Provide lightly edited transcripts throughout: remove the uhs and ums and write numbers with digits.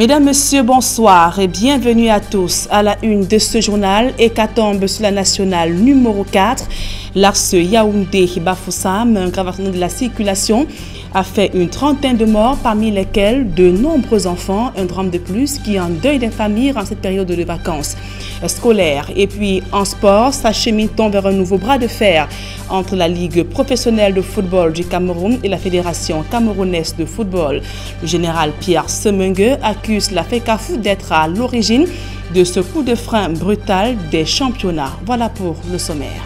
Mesdames, Messieurs, bonsoir et bienvenue à tous à la une de ce journal. Hécatombe sur la nationale numéro 4. L'axe Yaoundé-Bafoussam, un grave accident de la circulation, a fait une trentaine de morts, parmi lesquels de nombreux enfants. Un drame de plus qui endeuille des familles en cette période de vacances scolaires. Et puis en sport, s'achemine-t-on vers un nouveau bras de fer entre la Ligue professionnelle de football du Cameroun et la Fédération camerounaise de football. Le général Pierre Semengue accuse la FECAFOOT d'être à l'origine de ce coup de frein brutal des championnats. Voilà pour le sommaire.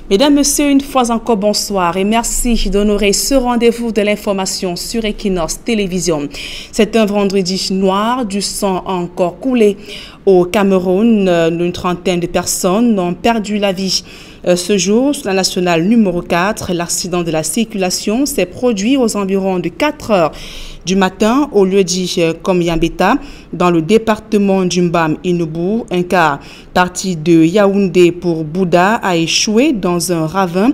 Mesdames, Messieurs, une fois encore, bonsoir et merci d'honorer ce rendez-vous de l'information sur Equinox Télévision. C'est un vendredi noir, du sang encore coulé au Cameroun. Une trentaine de personnes ont perdu la vie. Ce jour, sur la nationale numéro 4, l'accident de la circulation s'est produit aux environs de 4 heures du matin au lieu dit Komyambeta, dans le département du Mbam-Inoubou. Un car parti de Yaoundé pour Bouddha a échoué dans un ravin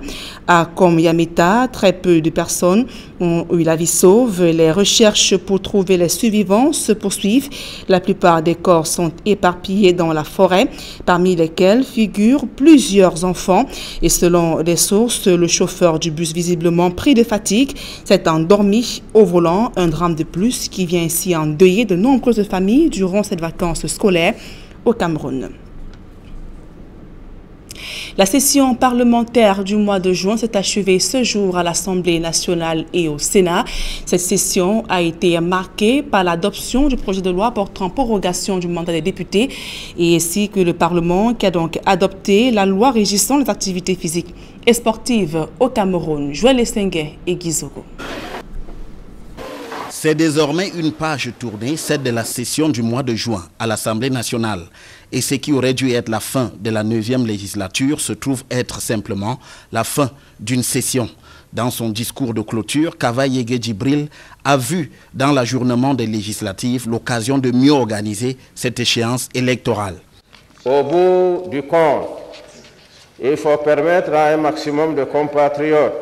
à Komyambeta. Très peu de personnes ont eu la vie sauve. Les recherches pour trouver les survivants se poursuivent. La plupart des corps sont éparpillés dans la forêt, parmi lesquels figurent plusieurs enfants. Et selon les sources, le chauffeur du bus, visiblement pris de fatigue, s'est endormi au volant. Un drame de plus qui vient ici endeuiller de nombreuses familles durant cette vacances scolaires au Cameroun. La session parlementaire du mois de juin s'est achevée ce jour à l'Assemblée nationale et au Sénat. Cette session a été marquée par l'adoption du projet de loi portant prorogation du mandat des députés et ainsi que le Parlement qui a donc adopté la loi régissant les activités physiques et sportives au Cameroun. Joël Essengue et Guizoko. C'est désormais une page tournée, celle de la session du mois de juin à l'Assemblée nationale. Et ce qui aurait dû être la fin de la 9e législature se trouve être simplement la fin d'une session. Dans son discours de clôture, Kava Yege Djibril a vu dans l'ajournement des législatives l'occasion de mieux organiser cette échéance électorale. Au bout du compte, il faut permettre à un maximum de compatriotes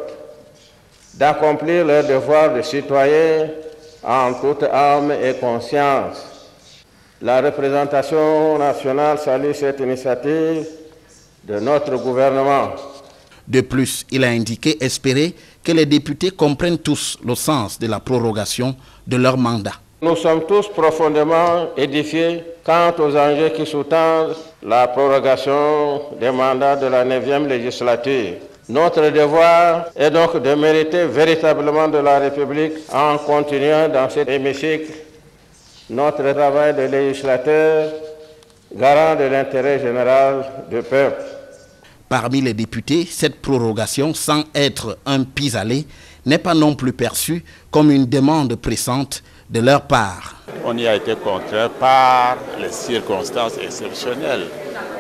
d'accomplir leur devoir de citoyen en toute âme et conscience. La représentation nationale salue cette initiative de notre gouvernement. De plus, il a indiqué espérer que les députés comprennent tous le sens de la prorogation de leur mandat. Nous sommes tous profondément édifiés quant aux enjeux qui sous-tendent la prorogation des mandats de la 9e législature. Notre devoir est donc de mériter véritablement de la République en continuant dans cet hémicycle notre travail de législateur, garant de l'intérêt général du peuple. Parmi les députés, cette prorogation, sans être un pis-aller, n'est pas non plus perçue comme une demande pressante de leur part. On y a été contraint par les circonstances exceptionnelles,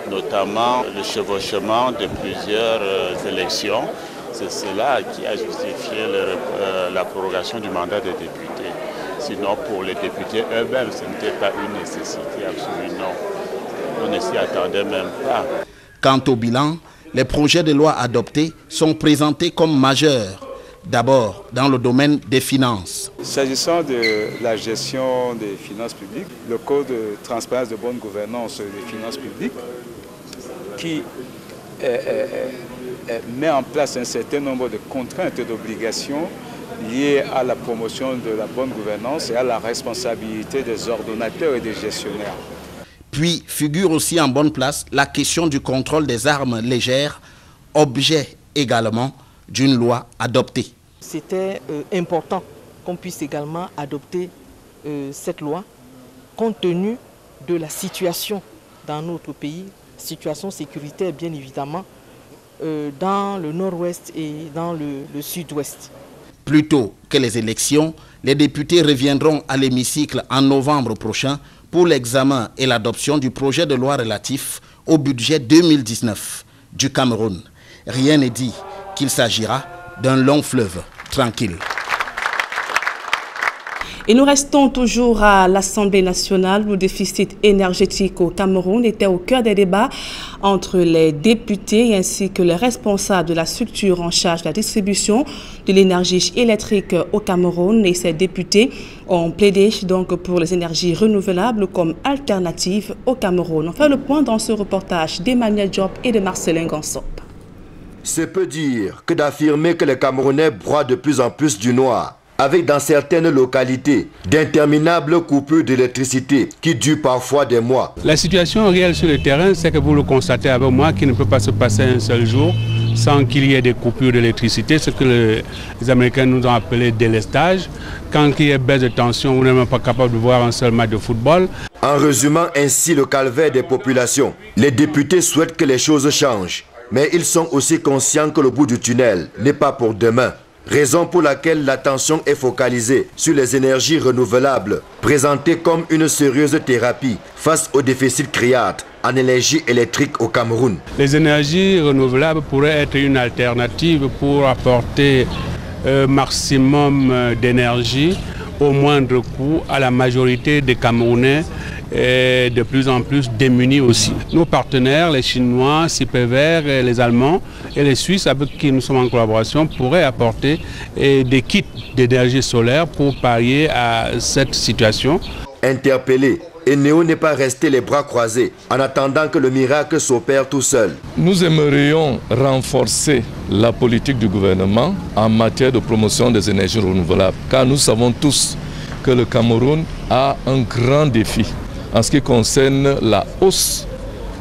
notamment le chevauchement de plusieurs élections. C'est cela qui a justifié la prorogation du mandat des députés. Sinon, pour les députés eux-mêmes, ce n'était pas une nécessité absolue, non. On ne s'y attendait même pas. Quant au bilan, les projets de loi adoptés sont présentés comme majeurs. D'abord, dans le domaine des finances. S'agissant de la gestion des finances publiques, le Code de transparence de bonne gouvernance des finances publiques, qui met en place un certain nombre de contraintes et d'obligations liées à la promotion de la bonne gouvernance et à la responsabilité des ordonnateurs et des gestionnaires. Puis figure aussi en bonne place la question du contrôle des armes légères, objet également d'une loi adoptée. C'était important qu'on puisse également adopter cette loi compte tenu de la situation dans notre pays, situation sécuritaire bien évidemment, dans le nord-ouest et dans le sud-ouest. Plus tôt que les élections, les députés reviendront à l'hémicycle en novembre prochain pour l'examen et l'adoption du projet de loi relatif au budget 2019 du Cameroun. Rien n'est dit qu'il s'agira d'un long fleuve tranquille. Et nous restons toujours à l'Assemblée nationale où le déficit énergétique au Cameroun était au cœur des débats entre les députés ainsi que les responsables de la structure en charge de la distribution de l'énergie électrique au Cameroun. Et ces députés ont plaidé donc pour les énergies renouvelables comme alternative au Cameroun. On fait le point dans ce reportage d'Emmanuel Diop et de Marcelin Gansop. C'est peu dire que d'affirmer que les Camerounais broient de plus en plus du noir, avec dans certaines localités d'interminables coupures d'électricité qui durent parfois des mois. La situation réelle sur le terrain, c'est que vous le constatez avec moi qu'il ne peut pas se passer un seul jour sans qu'il y ait des coupures d'électricité, ce que les Américains nous ont appelé délestage. Quand il y a baisse de tension, on n'est même pas capable de voir un seul match de football. En résumant ainsi le calvaire des populations, les députés souhaitent que les choses changent. Mais ils sont aussi conscients que le bout du tunnel n'est pas pour demain. Raison pour laquelle l'attention est focalisée sur les énergies renouvelables, présentées comme une sérieuse thérapie face au déficit criard en énergie électrique au Cameroun. Les énergies renouvelables pourraient être une alternative pour apporter un maximum d'énergie au moindre coût à la majorité des Camerounais et de plus en plus démunis aussi. Nos partenaires, les Chinois, CIPEVER, les Allemands et les Suisses avec qui nous sommes en collaboration pourraient apporter des kits d'énergie solaire pour pallier à cette situation. Interpellé, Eneo n'est pas resté les bras croisés en attendant que le miracle s'opère tout seul. Nous aimerions renforcer la politique du gouvernement en matière de promotion des énergies renouvelables, car nous savons tous que le Cameroun a un grand défi en ce qui concerne la hausse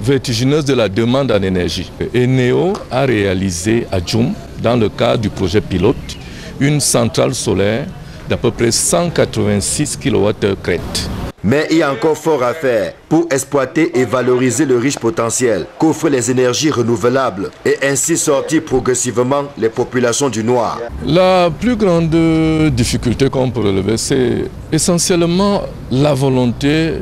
vertigineuse de la demande en énergie. Eneo a réalisé à Djoum, dans le cadre du projet pilote, une centrale solaire d'à peu près 186 kWh crête. Mais il y a encore fort à faire pour exploiter et valoriser le riche potentiel qu'offrent les énergies renouvelables et ainsi sortir progressivement les populations du noir. La plus grande difficulté qu'on peut relever, c'est essentiellement la volonté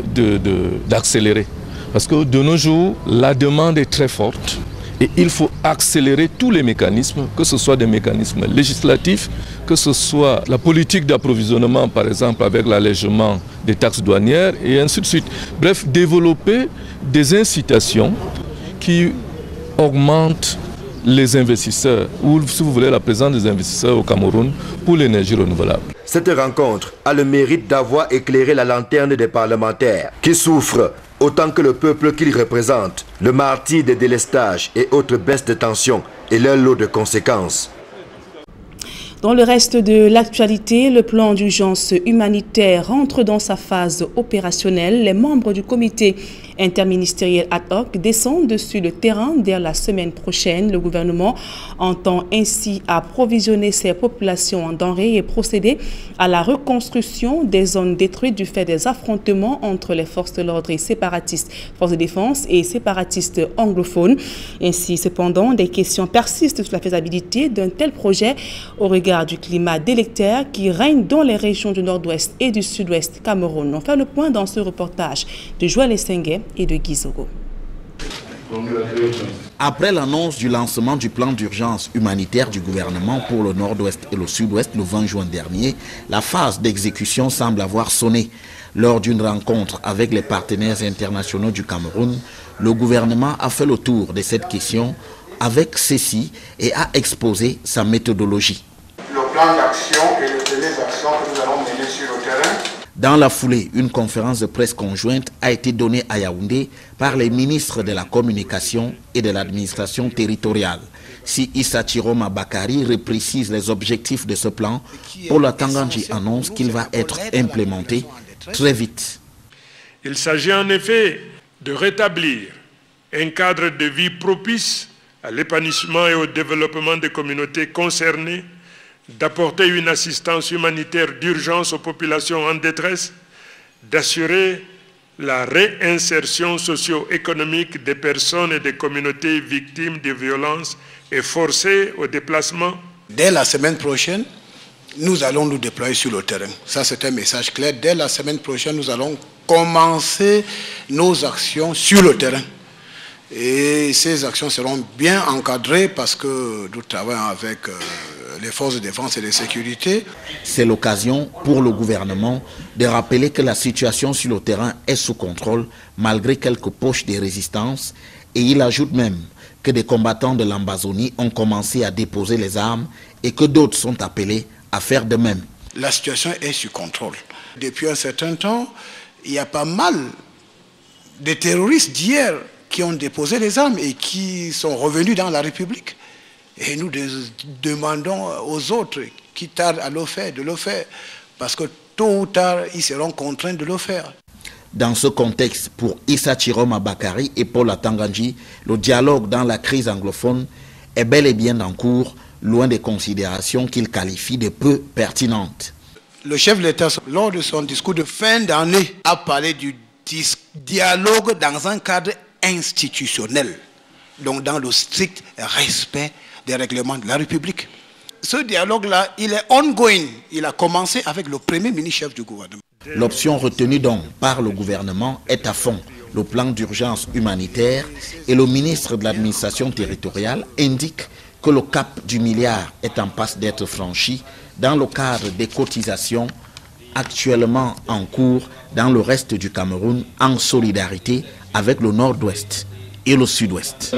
d'accélérer. Parce que de nos jours, la demande est très forte et il faut accélérer tous les mécanismes, que ce soit des mécanismes législatifs, que ce soit la politique d'approvisionnement, par exemple, avec l'allègement des taxes douanières et ainsi de suite. Bref, développer des incitations qui augmentent les investisseurs, ou si vous voulez la présence des investisseurs au Cameroun pour l'énergie renouvelable. Cette rencontre a le mérite d'avoir éclairé la lanterne des parlementaires qui souffrent autant que le peuple qu'ils représentent, le martyre des délestages et autres baisses de tension et leur lot de conséquences. Dans le reste de l'actualité, le plan d'urgence humanitaire rentre dans sa phase opérationnelle. Les membres du comité interministériel ad hoc descendent sur le terrain dès la semaine prochaine. Le gouvernement entend ainsi approvisionner ses populations en denrées et procéder à la reconstruction des zones détruites du fait des affrontements entre les forces de l'ordre et séparatistes, forces de défense et séparatistes anglophones. Ainsi, cependant, des questions persistent sur la faisabilité d'un tel projet au regard du climat délétère qui règne dans les régions du nord-ouest et du sud-ouest Cameroun. On fait le point dans ce reportage de Joël Essengue et de Guizogo. Après l'annonce du lancement du plan d'urgence humanitaire du gouvernement pour le nord-ouest et le sud-ouest le 20 juin dernier, la phase d'exécution semble avoir sonné. Lors d'une rencontre avec les partenaires internationaux du Cameroun, le gouvernement a fait le tour de cette question avec ceci et a exposé sa méthodologie. Le plan d'action et les actions que nous allons mener sur le terrain. Dans la foulée, une conférence de presse conjointe a été donnée à Yaoundé par les ministres de la Communication et de l'administration territoriale. Si Issa Chiroma Bakari reprécise les objectifs de ce plan, Paula Tanganji annonce qu'il va être implémenté très vite. Il s'agit en effet de rétablir un cadre de vie propice à l'épanouissement et au développement des communautés concernées, d'apporter une assistance humanitaire d'urgence aux populations en détresse, d'assurer la réinsertion socio-économique des personnes et des communautés victimes de violences et forcées au déplacement. Dès la semaine prochaine, nous allons nous déployer sur le terrain. Ça, c'est un message clair. Dès la semaine prochaine, nous allons commencer nos actions sur le terrain. Et ces actions seront bien encadrées parce que nous travaillons avec les forces de défense et de sécurité. C'est l'occasion pour le gouvernement de rappeler que la situation sur le terrain est sous contrôle malgré quelques poches de résistance, et il ajoute même que des combattants de l'Ambazonie ont commencé à déposer les armes et que d'autres sont appelés à faire de même. La situation est sous contrôle. Depuis un certain temps, il y a pas mal de terroristes d'hier qui ont déposé les armes et qui sont revenus dans la République. Et nous demandons aux autres qui tardent à le faire, de le faire, parce que tôt ou tard, ils seront contraints de le faire. Dans ce contexte, pour Issa Chiroma Bakari et Paul Atanganji, le dialogue dans la crise anglophone est bel et bien en cours, loin des considérations qu'il qualifie de peu pertinentes. Le chef de l'État, lors de son discours de fin d'année, a parlé du dialogue dans un cadre institutionnel, donc dans le strict respect des règlements de la République. Ce dialogue-là, il est ongoing. Il a commencé avec le premier ministre-chef du gouvernement. L'option retenue donc par le gouvernement est à fond le plan d'urgence humanitaire, et le ministre de l'administration territoriale indique que le cap du milliard est en passe d'être franchi dans le cadre des cotisations actuellement en cours dans le reste du Cameroun en solidarité avec le nord-ouest et le sud-ouest.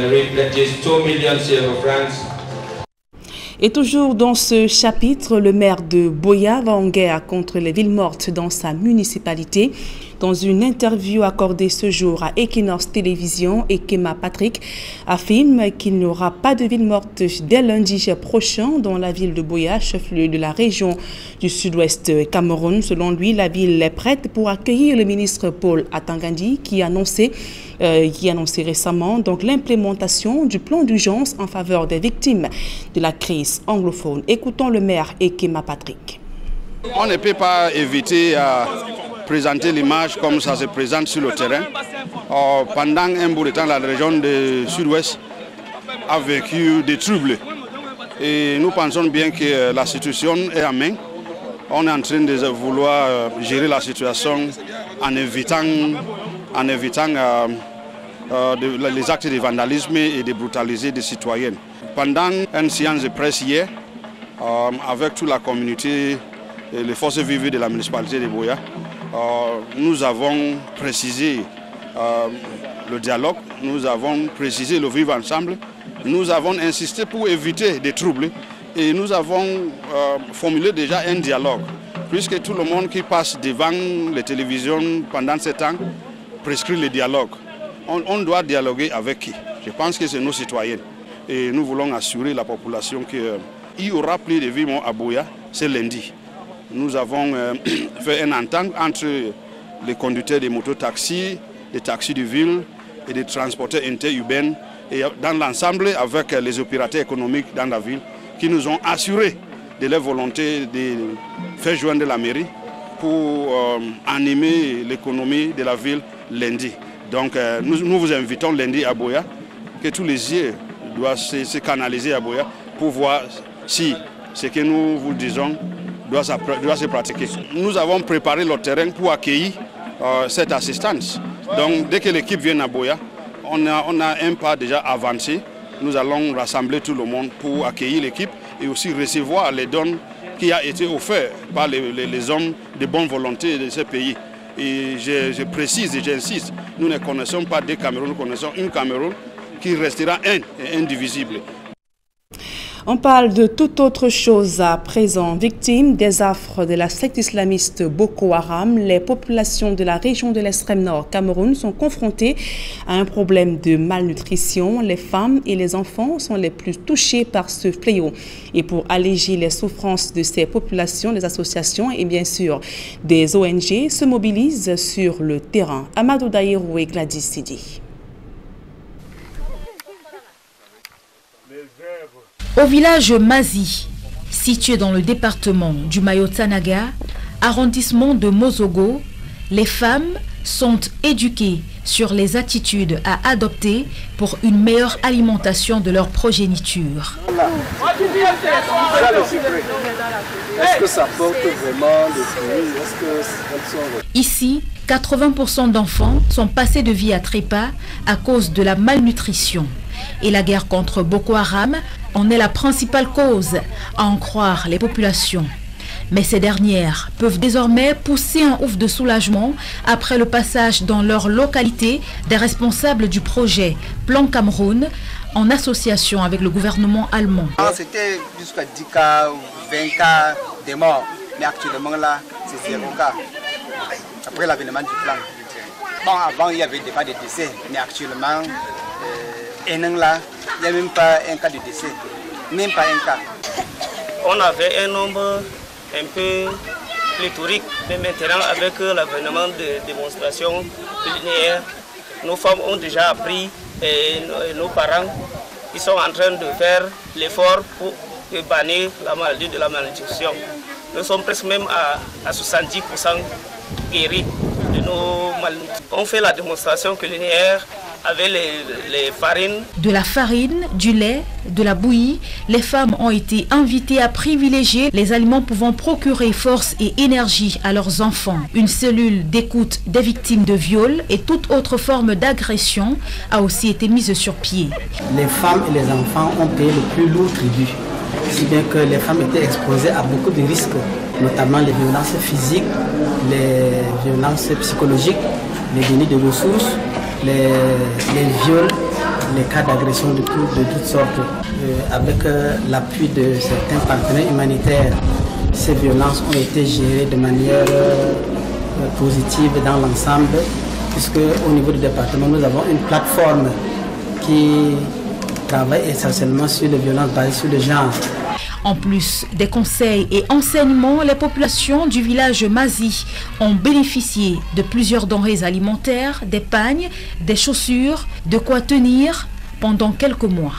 Et toujours dans ce chapitre, le maire de Boya va en guerre contre les villes mortes dans sa municipalité. Dans une interview accordée ce jour à Equinox Télévision, Ekema Patrick affirme qu'il n'y aura pas de ville morte dès lundi prochain dans la ville de Boya, chef-lieu de la région du sud-ouest Cameroun. Selon lui, la ville est prête pour accueillir le ministre Paul Atanganji qui a annoncé récemment donc l'implémentation du plan d'urgence en faveur des victimes de la crise anglophone. Écoutons le maire Ekema Patrick. On ne peut pas éviter à présenter l'image comme ça se présente sur le terrain. Pendant un bout de temps, la région du sud-ouest a vécu des troubles. Et nous pensons bien que la situation est en main. On est en train de vouloir gérer la situation en évitant les actes de vandalisme et de brutaliser des citoyens. Pendant une séance de presse hier, avec toute la communauté et les forces vives de la municipalité de Boya, nous avons précisé le dialogue, nous avons précisé le vivre ensemble, nous avons insisté pour éviter des troubles et nous avons formulé déjà un dialogue, puisque tout le monde qui passe devant les télévisions pendant ce temps prescrit le dialogue. On doit dialoguer avec qui? Je pense que c'est nos citoyens. Et nous voulons assurer la population qu'il y aura plus de vies à Boya, c'est lundi. Nous avons fait une entente entre les conducteurs des mototaxis, des taxis de ville et des transporteurs interurbains, et dans l'ensemble avec les opérateurs économiques dans la ville qui nous ont assuré de leur volonté de faire joindre la mairie pour animer l'économie de la ville lundi. Donc nous vous invitons lundi à Boya, que tous les yeux doivent se canaliser à Boya pour voir si ce que nous vous disons doit se pratiquer. Nous avons préparé le terrain pour accueillir cette assistance. Donc dès que l'équipe vient à Boya, on a un pas déjà avancé. Nous allons rassembler tout le monde pour accueillir l'équipe et aussi recevoir les dons qui ont été offerts par les hommes de bonne volonté de ce pays. Et je précise et j'insiste, nous ne connaissons pas deux Cameroun, nous connaissons une Cameroun qui restera un et indivisible. On parle de toute autre chose à présent. Victimes des affres de la secte islamiste Boko Haram, les populations de la région de l'extrême nord Cameroun sont confrontées à un problème de malnutrition. Les femmes et les enfants sont les plus touchés par ce fléau. Et pour alléger les souffrances de ces populations, les associations et bien sûr des ONG se mobilisent sur le terrain. Amadou Daïrou et Gladys Sidi. Au village Mazi, situé dans le département du Mayo-Tanaga, arrondissement de Mozogo, les femmes sont éduquées sur les attitudes à adopter pour une meilleure alimentation de leur progéniture. Est-ce que ça porte vraiment des fruits? Ici, 80% d'enfants sont passés de vie à trépas à cause de la malnutrition. Et la guerre contre Boko Haram en est la principale cause, à en croire les populations. Mais ces dernières peuvent désormais pousser un ouf de soulagement après le passage dans leur localité des responsables du projet Plan Cameroun en association avec le gouvernement allemand. C'était jusqu'à 10 cas ou 20 cas de morts, mais actuellement là, c'est 0 cas. Après l'avènement du plan. Bon, avant il y avait des cas de décès, mais actuellement, un an là, il n'y a même pas un cas de décès, même pas un cas. On avait un nombre un peu pléthorique, mais maintenant avec l'avènement de démonstrations linéaires, nos femmes ont déjà appris et nos parents qui sont en train de faire l'effort pour bannir la maladie de la malnutrition. Nous sommes presque même à 70% guéris de nos malnutritions. On fait la démonstration culinaire avec les farines. De la farine, du lait, de la bouillie, les femmes ont été invitées à privilégier les aliments pouvant procurer force et énergie à leurs enfants. Une cellule d'écoute des victimes de viol et toute autre forme d'agression a aussi été mise sur pied. Les femmes et les enfants ont payé le plus lourd tribut, si bien que les femmes étaient exposées à beaucoup de risques, notamment les violences physiques, les violences psychologiques, les dénis de ressources, les viols, les cas d'agression de toutes sortes. Avec l'appui de certains partenaires humanitaires, ces violences ont été gérées de manière positive dans l'ensemble, puisque au niveau du département, nous avons une plateforme qui travaille essentiellement sur les violences basées sur le genre. En plus des conseils et enseignements, les populations du village Mazi ont bénéficié de plusieurs denrées alimentaires, des pagnes, des chaussures, de quoi tenir pendant quelques mois.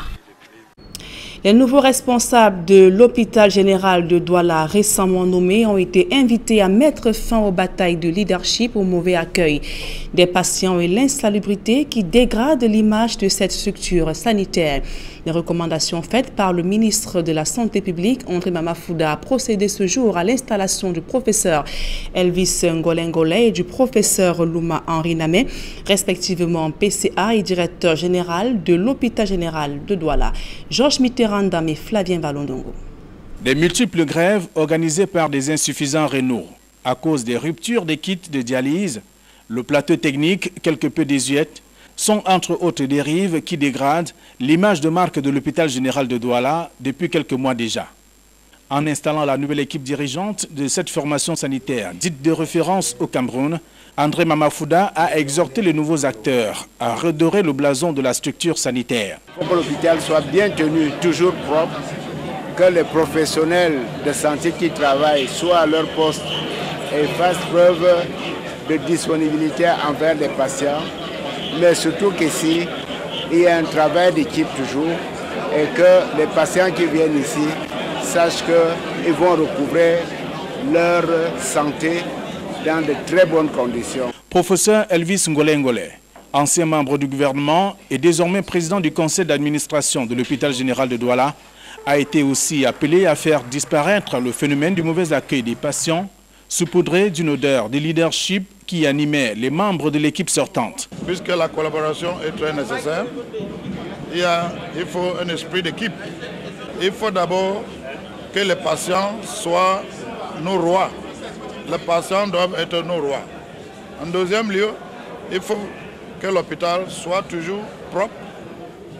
Les nouveaux responsables de l'hôpital général de Douala, récemment nommés, ont été invités à mettre fin aux batailles de leadership au mauvais accueil des patients et l'insalubrité qui dégradent l'image de cette structure sanitaire. Les recommandations faites par le ministre de la Santé publique, André Mamafouda, a procédé ce jour à l'installation du professeur Elvis Ngolengole et du professeur Luma Henri Namé, respectivement PCA et directeur général de l'hôpital général de Douala. Georges Mitterrand et Flavien Valondongo. Des multiples grèves organisées par des insuffisants rénaux à cause des ruptures des kits de dialyse, le plateau technique quelque peu désuète, sont entre autres dérives qui dégradent l'image de marque de l'hôpital général de Douala depuis quelques mois déjà. En installant la nouvelle équipe dirigeante de cette formation sanitaire dite de référence au Cameroun, André Mamafouda a exhorté les nouveaux acteurs à redorer le blason de la structure sanitaire. Il faut que l'hôpital soit bien tenu, toujours propre, que les professionnels de santé qui travaillent soient à leur poste et fassent preuve de disponibilité envers les patients, mais surtout qu'ici, il y a un travail d'équipe toujours et que les patients qui viennent ici sachent qu'ils vont recouvrer leur santé dans de très bonnes conditions. Professeur Elvis Ngolengole, ancien membre du gouvernement et désormais président du conseil d'administration de l'hôpital général de Douala, a été aussi appelé à faire disparaître le phénomène du mauvais accueil des patients, saupoudré d'une odeur de leadership qui animait les membres de l'équipe sortante. Puisque la collaboration est très nécessaire, il faut un esprit d'équipe. Il faut d'abord que les patients soient nos rois. Les patients doivent être nos rois. En deuxième lieu, il faut que l'hôpital soit toujours propre,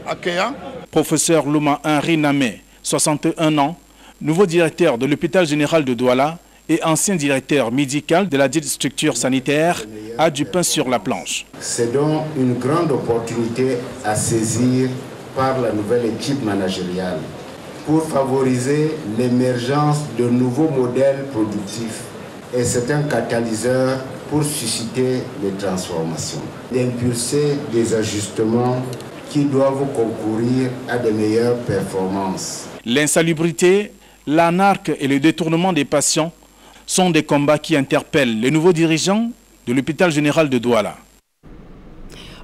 accueillant. Professeur Luma Henri Namé, 61 ans, nouveau directeur de l'hôpital général de Douala et ancien directeur médical de la dite structure sanitaire, a du pain sur la planche. C'est donc une grande opportunité à saisir par la nouvelle équipe managériale pour favoriser l'émergence de nouveaux modèles productifs. Et c'est un catalyseur pour susciter les transformations, d'impulser des ajustements qui doivent concourir à de meilleures performances. L'insalubrité, l'anarque et le détournement des patients sont des combats qui interpellent les nouveaux dirigeants de l'hôpital général de Douala.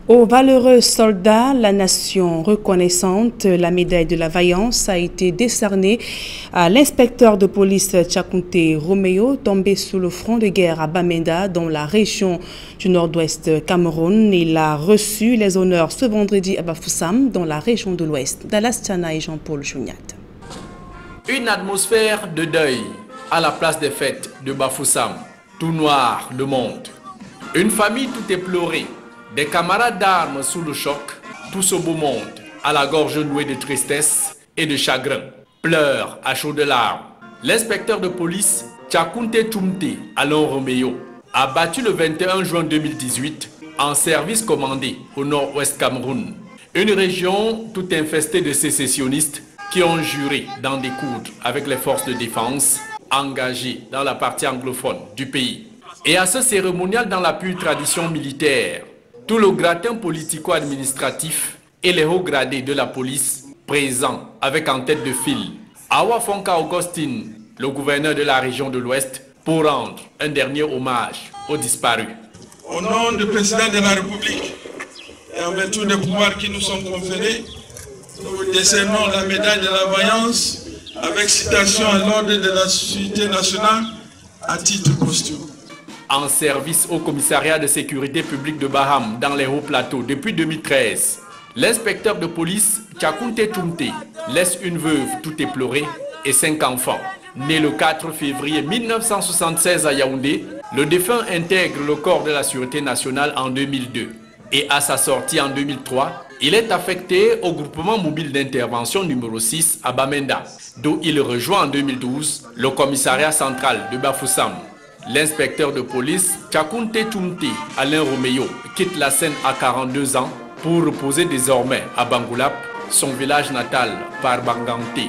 Aux valeureux soldats, la nation reconnaissante, la médaille de la vaillance a été décernée à l'inspecteur de police Tchakounté Romeo, tombé sous le front de guerre à Bamenda, dans la région du nord-ouest Cameroun. Il a reçu les honneurs ce vendredi à Bafoussam, dans la région de l'ouest. Dallas Tchana et Jean-Paul Jouniat. Une atmosphère de deuil à la place des fêtes de Bafoussam. Tout noir le monde. Une famille tout éplorée. Des camarades d'armes sous le choc, tout ce beau monde, à la gorge nouée de tristesse et de chagrin. Pleurs à chaudes larmes. L'inspecteur de police, Tchakounté Toumté Alain Romeo, a battu le 21 juin 2018 en service commandé au nord-ouest Cameroun. Une région tout infestée de sécessionnistes qui ont juré d'en découdre avec les forces de défense engagées dans la partie anglophone du pays. Et à ce cérémonial dans la pure tradition militaire, tout le gratin politico-administratif et les hauts gradés de la police présents avec en tête de file Awa Fonka Augustine, le gouverneur de la région de l'Ouest, pour rendre un dernier hommage aux disparus. Au nom du président de la République et en vertu des pouvoirs qui nous sont conférés, nous décernons la médaille de la vaillance avec citation à l'ordre de la Société nationale à titre posthume. En service au commissariat de sécurité publique de Baham dans les hauts plateaux depuis 2013, l'inspecteur de police Tchakounté Toumté laisse une veuve tout éplorée et 5 enfants. Né le 4 février 1976 à Yaoundé, le défunt intègre le corps de la Sûreté nationale en 2002 et à sa sortie en 2003, il est affecté au groupement mobile d'intervention numéro 6 à Bamenda, d'où il rejoint en 2012 le commissariat central de Bafoussam. L'inspecteur de police Tchakounté Toumté Alain Romeo quitte la scène à 42 ans pour reposer désormais à Bangoulap, son village natal par Banganté.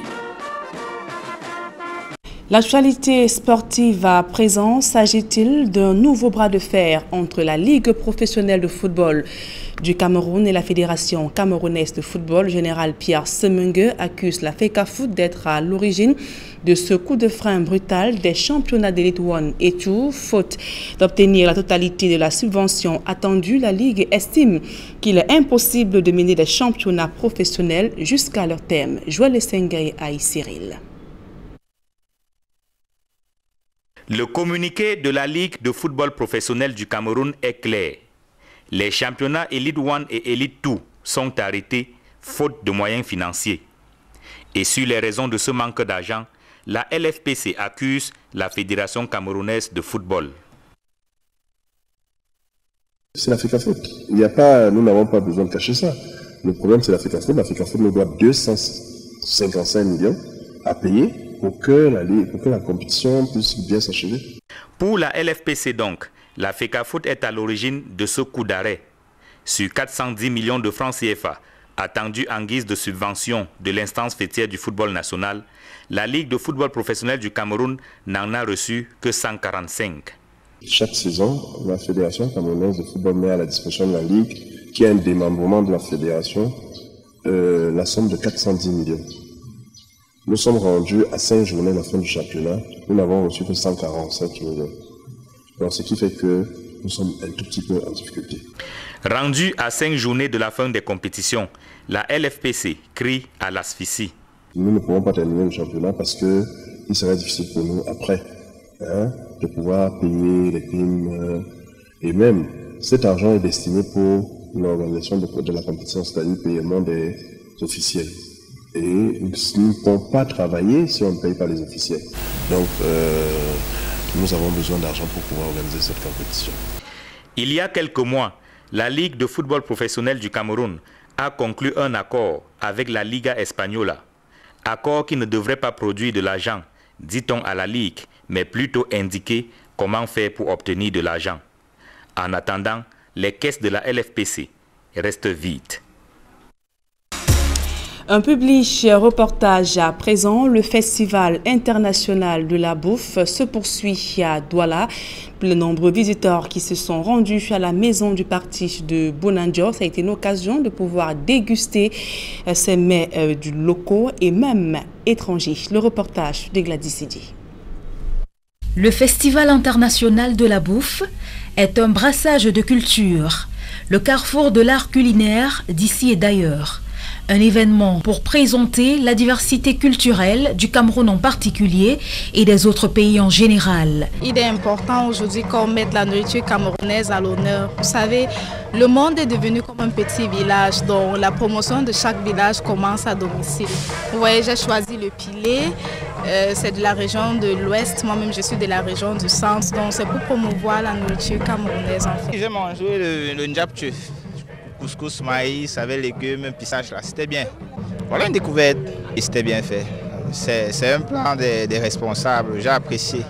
L'actualité sportive à présent, s'agit-il d'un nouveau bras de fer entre la Ligue professionnelle de football du Cameroun et la Fédération camerounaise de football? Le général Pierre Semengue accuse la FECAFOOT d'être à l'origine de ce coup de frein brutal des championnats d'élite 1 et 2. Faute d'obtenir la totalité de la subvention attendue, la Ligue estime qu'il est impossible de mener des championnats professionnels jusqu'à leur terme. Joël Sengaï à Cyril. Le communiqué de la Ligue de football professionnel du Cameroun est clair. Les championnats Elite 1 et Elite 2 sont arrêtés faute de moyens financiers. Et sur les raisons de ce manque d'argent, la LFPC accuse la Fédération camerounaise de football. C'est la FECAFOOT. Nous n'avons pas besoin de cacher ça. Le problème, c'est la FECAFOOT. La FECAFOOT nous doit 255 millions à payer pour que la compétition puisse bien s'achever. Pour la LFPC donc, la FECAFOOT est à l'origine de ce coup d'arrêt. Sur 410 millions de francs CFA attendus en guise de subvention de l'instance fêtière du football national, la Ligue de football professionnel du Cameroun n'en a reçu que 145. Chaque saison, la Fédération camerounaise de football met à la disposition de la Ligue, qui est un démembrement de la Fédération, la somme de 410 millions. Nous sommes rendus à 5 journées à la fin du championnat. Nous n'avons reçu que 145 millions. Donc, ce qui fait que nous sommes un tout petit peu en difficulté. Rendu à 5 journées de la fin des compétitions, la LFPC crie à l'asphyxie. Nous ne pouvons pas terminer le championnat parce qu'il serait difficile pour nous après de pouvoir payer les primes. Et même, cet argent est destiné pour l'organisation de la compétition, c'est-à-dire le paiement des officiels. Et nous ne pouvons pas travailler si on ne paye pas les officiels. Donc, nous avons besoin d'argent pour pouvoir organiser cette compétition. Il y a quelques mois, la Ligue de football professionnel du Cameroun a conclu un accord avec la Liga Española. Accord qui ne devrait pas produire de l'argent, dit-on à la Ligue, mais plutôt indiquer comment faire pour obtenir de l'argent. En attendant, les caisses de la LFPC restent vides. Un public reportage à présent. Le Festival international de la bouffe se poursuit à Douala. De nombreux visiteurs qui se sont rendus à la maison du parti de Bonanjo. Ça a été une occasion de pouvoir déguster ces mets du locaux et même étrangers. Le reportage de Gladys Sidi. Le Festival international de la bouffe est un brassage de cultures. le carrefour de l'art culinaire d'ici et d'ailleurs. Un événement pour présenter la diversité culturelle du Cameroun en particulier et des autres pays en général. Il est important aujourd'hui qu'on mette la nourriture camerounaise à l'honneur. Vous savez, le monde est devenu comme un petit village, donc la promotion de chaque village commence à domicile. Vous voyez, j'ai choisi le pilé, c'est de la région de l'Ouest, moi-même je suis de la région du Centre, donc c'est pour promouvoir la nourriture camerounaise en fait. J'ai mangé le njapche. Couscous, maïs avec légumes, pistache là, c'était bien. Voilà une découverte et c'était bien fait. C'est un plan des responsables, j'ai apprécié.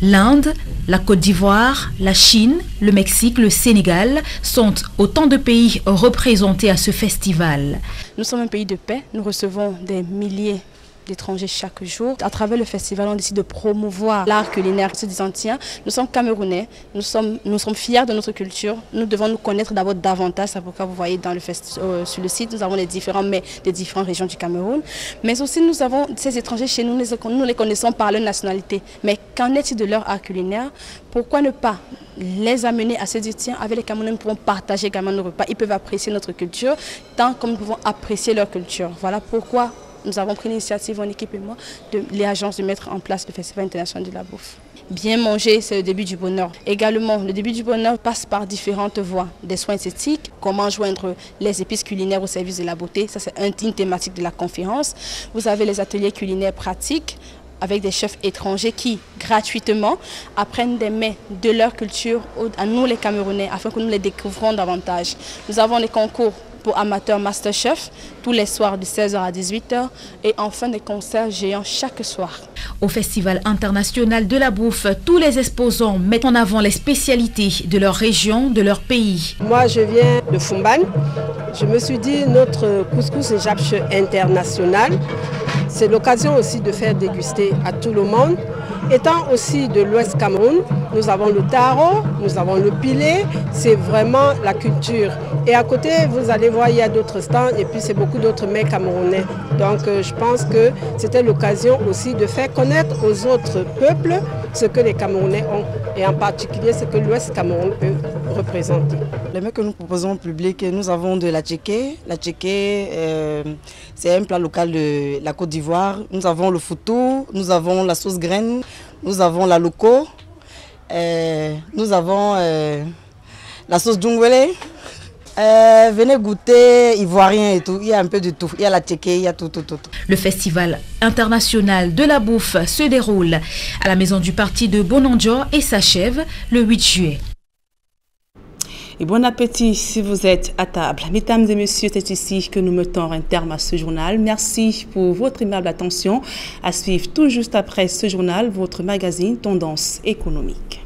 L'Inde, la Côte d'Ivoire, la Chine, le Mexique, le Sénégal sont autant de pays représentés à ce festival. Nous sommes un pays de paix, nous recevons des milliers d'étrangers chaque jour. À travers le festival, on décide de promouvoir l'art culinaire. Se disant, tiens, nous sommes Camerounais, nous sommes fiers de notre culture, nous devons nous connaître d'abord davantage. C'est pourquoi vous voyez sur le site, nous avons les différents mets des différentes régions du Cameroun. Mais aussi, nous avons ces étrangers chez nous, nous les connaissons par leur nationalité. Mais qu'en est-il de leur art culinaire? Pourquoi ne pas les amener à se dire, tiens, avec les Camerounais, nous pouvons partager également nos repas. Ils peuvent apprécier notre culture, tant comme nous pouvons apprécier leur culture. Voilà pourquoi nous avons pris l'initiative, mon équipe et moi, de l'agence de mettre en place le Festival international de la bouffe. Bien manger, c'est le début du bonheur. Également, le début du bonheur passe par différentes voies. Des soins esthétiques, comment joindre les épices culinaires au service de la beauté. Ça, c'est une thématique de la conférence. Vous avez les ateliers culinaires pratiques avec des chefs étrangers qui, gratuitement, apprennent des mets de leur culture à nous les Camerounais, afin que nous les découvrons davantage. Nous avons les concours pour amateurs Masterchef, tous les soirs de 16h à 18h et enfin des concerts géants chaque soir. Au Festival international de la bouffe, tous les exposants mettent en avant les spécialités de leur région, de leur pays. Moi, je viens de Fumban. Je me suis dit, notre couscous et japche international, c'est l'occasion aussi de faire déguster à tout le monde. Étant aussi de l'Ouest Cameroun, nous avons le taro, nous avons le pilé, c'est vraiment la culture. Et à côté, vous allez voir, il y a d'autres stands et puis c'est beaucoup d'autres mets camerounais. Donc je pense que c'était l'occasion aussi de faire connaître aux autres peuples ce que les Camerounais ont et en particulier ce que l'Ouest Cameroun peut représenter. Les mets que nous proposons au public, nous avons de la tchéké. La tchéké, c'est un plat local de la Côte d'Ivoire. Nous avons le foutou, nous avons la sauce graine, nous avons la loco, nous avons la sauce djungwele. Venez goûter ivoirien et tout, il y a un peu de tout, il y a la tchéké, il y a tout. Le Festival international de la bouffe se déroule à la maison du parti de Bonanjo et s'achève le 8 juillet. Et bon appétit si vous êtes à table. Mesdames et messieurs, c'est ici que nous mettons un terme à ce journal. Merci pour votre aimable attention. À suivre tout juste après ce journal, votre magazine Tendance économique.